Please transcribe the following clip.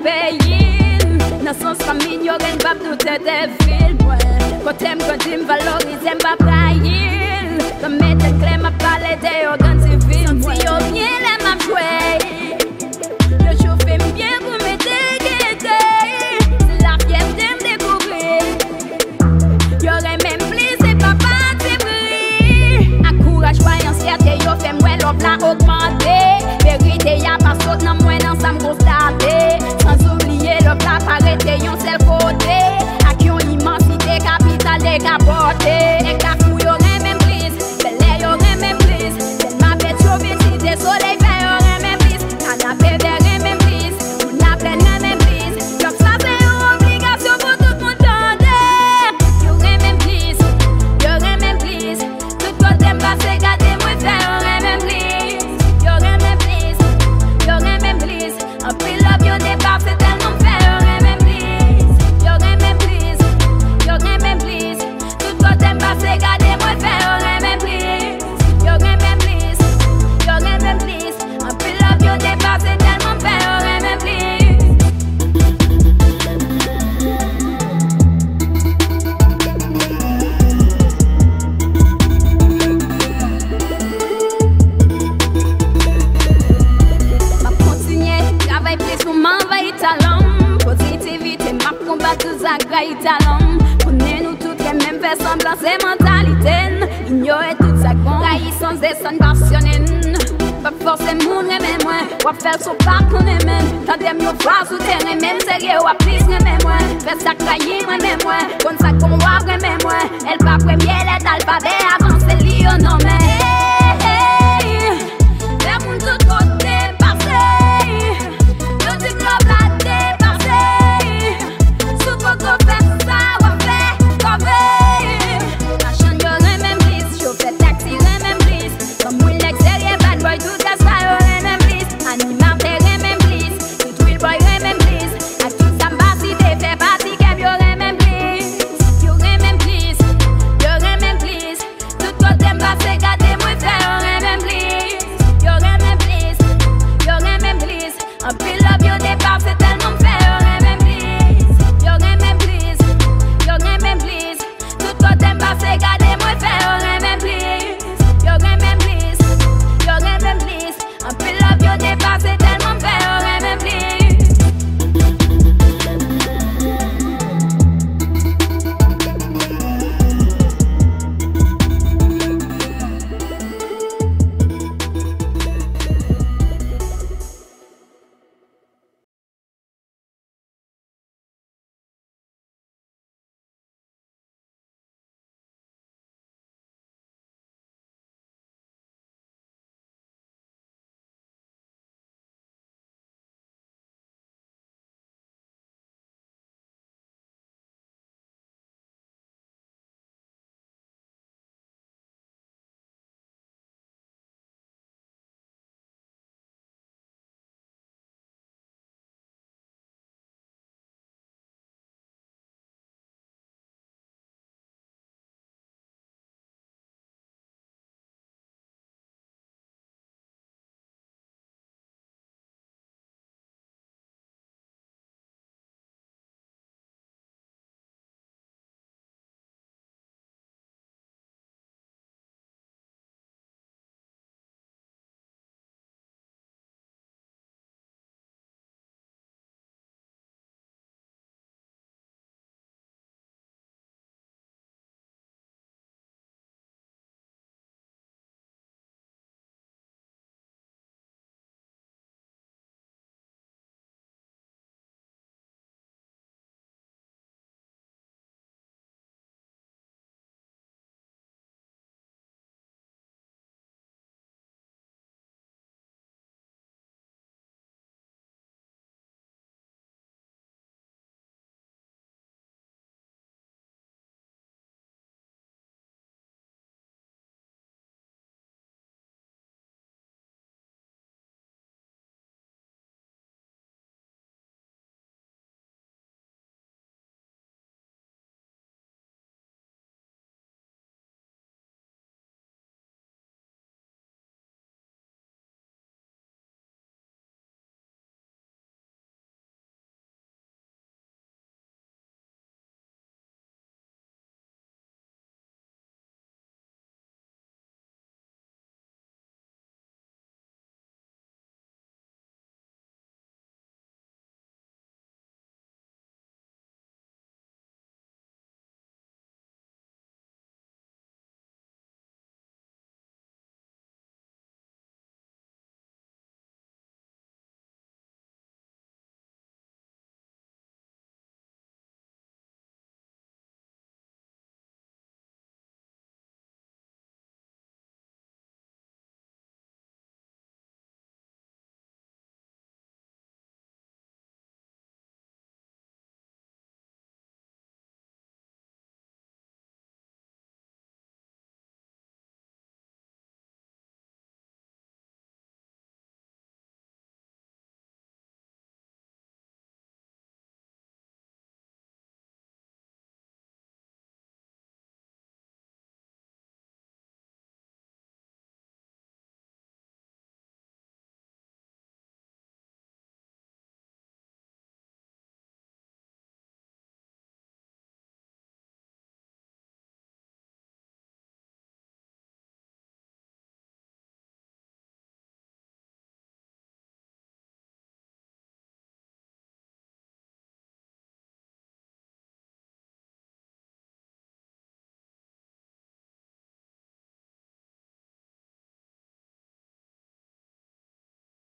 pays. Dans son famille, y'aurait une pape tout est ville. Quand t'aimes, quand tu me valorises, m'aime pas trahir. Comme mettre une clé, m'a parlé de organes civils. Si y'au bien, elle m'a joué. Yo chauffé bien pour me dégueter. C'est la fierté de me découvrir. Y'aurait même plus, c'est pas parti pris. À courage, voyance, fierté, yo fait moi l'offre l'a augmenté. Vérité, y'a pas saute, non, moi, non, ça me constater. Sans oublier le plat, arrêté, yon seul côté. À qui on immensité, capitale des capotés. Les cafous, y'aurait même plus. Bel air, y'aurait même plus. C'est ma bête, obésité, soleil, fait, y'aurait même plus. Canapé, verre, même plus. On la plaine, même plus. Comme ça, c'est une obligation pour tout le monde tendre. Y'aurait même plus. Y'aurait même plus. Tout côté, m'passe, gardez, moi, fait, y'aurait même plus. Y'aurait même plus. Y'aurait même plus. Un pilote, y'au départ, c'est tellement fait, y'aurait même plus. Y'aurait même plus. Y'aurait même plus. Tout côté, m'passe, gardez, moi, fait, y'aurait même plus. Y'aurait même plus. Y'aurait même plus. Un pilote, y'au départ, c'est tellement fait, y'aurait même plus. Ma continuer, travail plus pour m'envahir talent. Positivité, ma combat tout ça, graille talent. Connais-nous toutes les mêmes faire semblant, c'est mentalité. Ignorer tout ça, trahissons des sons passionnés. Pas forcément aimer moi, ou faire son pas qu'on aime. Quand t'aimes yo voir sous terrain, même sérieux, ou plus aimer moi. Faire ça trahir, aimer moi. Comme ça qu'on va aimer moi. Elle pas première lettre alphabet.